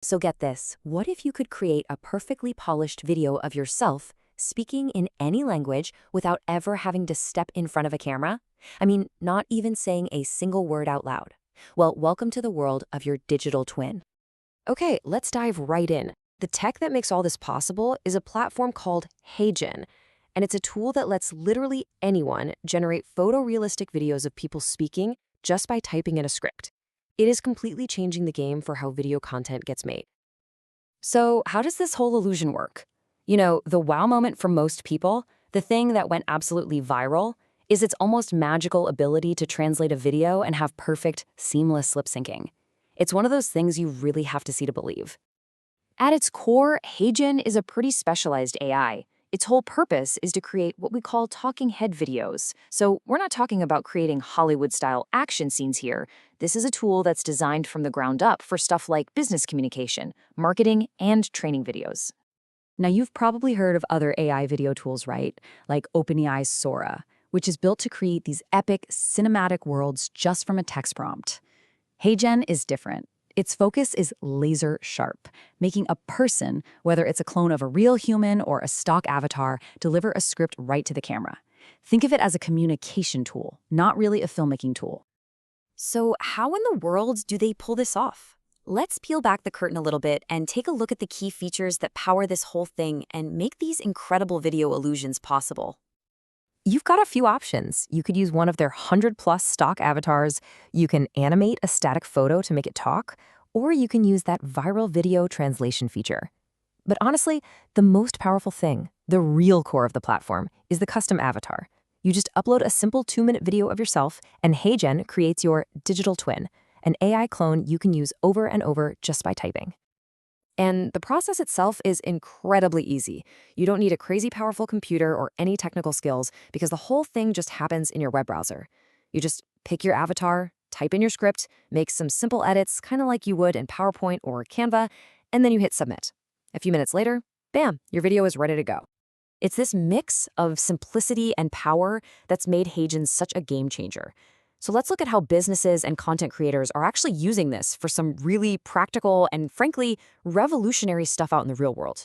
So get this, what if you could create a perfectly polished video of yourself speaking in any language without ever having to step in front of a camera? I mean, not even saying a single word out loud. Well, welcome to the world of your digital twin. Okay, let's dive right in. The tech that makes all this possible is a platform called HeyGen, and it's a tool that lets literally anyone generate photorealistic videos of people speaking just by typing in a script. It is completely changing the game for how video content gets made. So, how does this whole illusion work? The wow moment for most people, the thing that went absolutely viral, is its almost magical ability to translate a video and have perfect, seamless lip syncing. It's one of those things you really have to see to believe. At its core, HeyGen is a pretty specialized AI. Its whole purpose is to create what we call talking head videos. So we're not talking about creating Hollywood-style action scenes here. This is a tool that's designed from the ground up for stuff like business communication, marketing, and training videos. Now, you've probably heard of other AI video tools, right? Like OpenAI's Sora, which is built to create these epic cinematic worlds just from a text prompt. HeyGen is different. Its focus is laser sharp, making a person, whether it's a clone of a real human or a stock avatar, deliver a script right to the camera. Think of it as a communication tool, not really a filmmaking tool. So how in the world do they pull this off? Let's peel back the curtain a little bit and take a look at the key features that power this whole thing and make these incredible video illusions possible. You've got a few options. You could use one of their 100+ stock avatars, you can animate a static photo to make it talk, or you can use that viral video translation feature. But honestly, the most powerful thing, the real core of the platform, is the custom avatar. You just upload a simple 2-minute video of yourself, and HeyGen creates your digital twin, an AI clone you can use over and over just by typing. And the process itself is incredibly easy. You don't need a crazy powerful computer or any technical skills because the whole thing just happens in your web browser. You just pick your avatar, type in your script, make some simple edits, kind of like you would in PowerPoint or Canva, and then you hit submit. A few minutes later, bam, your video is ready to go. It's this mix of simplicity and power that's made HeyGen such a game changer. So let's look at how businesses and content creators are actually using this for some really practical and, frankly, revolutionary stuff out in the real world.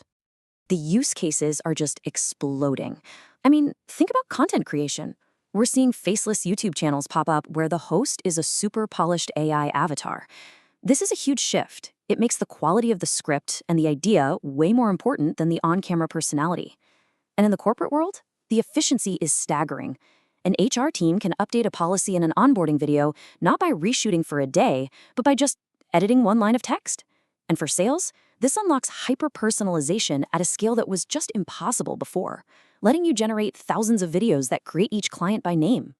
The use cases are just exploding. I mean, think about content creation. We're seeing faceless YouTube channels pop up where the host is a super polished AI avatar. This is a huge shift. It makes the quality of the script and the idea way more important than the on-camera personality. And in the corporate world, the efficiency is staggering. An HR team can update a policy in an onboarding video not by reshooting for a day, but by just editing one line of text. And for sales, this unlocks hyper-personalization at a scale that was just impossible before, letting you generate thousands of videos that create each client by name.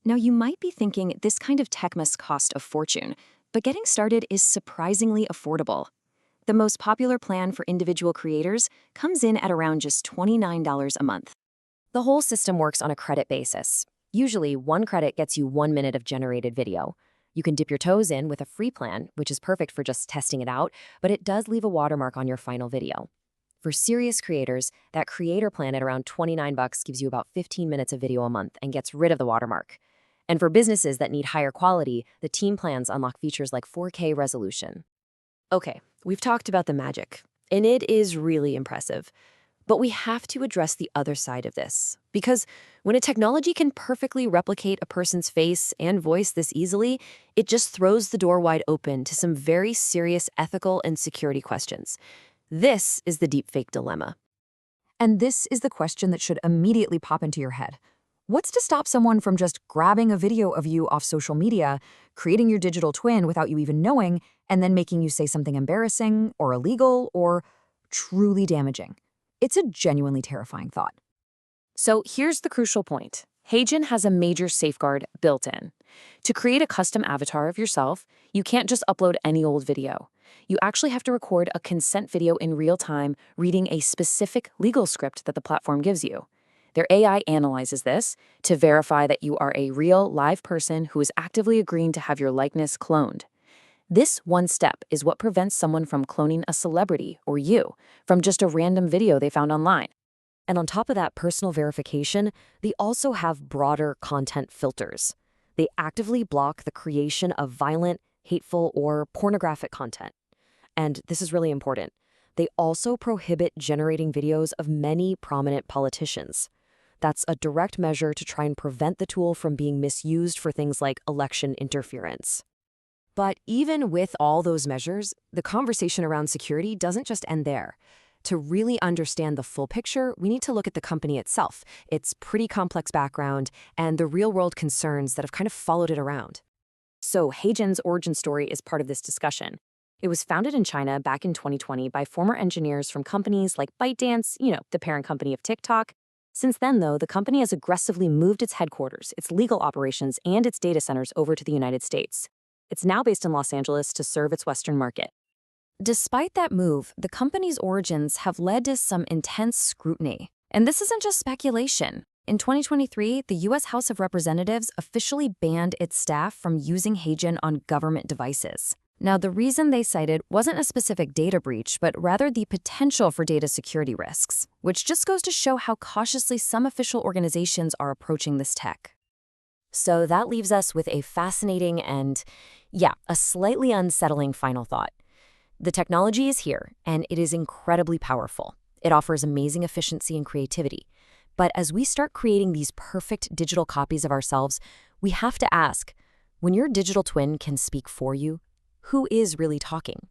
Now, you might be thinking this kind of tech must cost a fortune, but getting started is surprisingly affordable. The most popular plan for individual creators comes in at around just $29 a month. The whole system works on a credit basis. Usually, 1 credit gets you 1 minute of generated video. You can dip your toes in with a free plan, which is perfect for just testing it out, but it does leave a watermark on your final video. For serious creators, that creator plan at around $29 gives you about 15 minutes of video a month and gets rid of the watermark. And for businesses that need higher quality, the team plans unlock features like 4K resolution. Okay, we've talked about the magic, and it is really impressive. But we have to address the other side of this, because when a technology can perfectly replicate a person's face and voice this easily, it just throws the door wide open to some very serious ethical and security questions. This is the deepfake dilemma. And this is the question that should immediately pop into your head. What's to stop someone from just grabbing a video of you off social media, creating your digital twin without you even knowing, and then making you say something embarrassing or illegal or truly damaging? It's a genuinely terrifying thought. So here's the crucial point. HeyGen has a major safeguard built in. To create a custom avatar of yourself, you can't just upload any old video. You actually have to record a consent video in real time, reading a specific legal script that the platform gives you. Their AI analyzes this to verify that you are a real, live person who is actively agreeing to have your likeness cloned. This one step is what prevents someone from cloning a celebrity or you from just a random video they found online. And on top of that personal verification, they also have broader content filters. They actively block the creation of violent, hateful, or pornographic content. And this is really important. They also prohibit generating videos of many prominent politicians. That's a direct measure to try and prevent the tool from being misused for things like election interference. But even with all those measures, the conversation around security doesn't just end there. To really understand the full picture, we need to look at the company itself, its pretty complex background, and the real-world concerns that have kind of followed it around. So HeyGen's origin story is part of this discussion. It was founded in China back in 2020 by former engineers from companies like ByteDance, the parent company of TikTok. Since then, though, the company has aggressively moved its headquarters, its legal operations, and its data centers over to the United States. It's now based in Los Angeles to serve its Western market. Despite that move, the company's origins have led to some intense scrutiny. And this isn't just speculation. In 2023, the U.S. House of Representatives officially banned its staff from using HeyGen on government devices. Now, the reason they cited wasn't a specific data breach, but rather the potential for data security risks, which just goes to show how cautiously some official organizations are approaching this tech. So that leaves us with a fascinating and, a slightly unsettling final thought. The technology is here, and it is incredibly powerful. It offers amazing efficiency and creativity. But as we start creating these perfect digital copies of ourselves, we have to ask, when your digital twin can speak for you, who is really talking?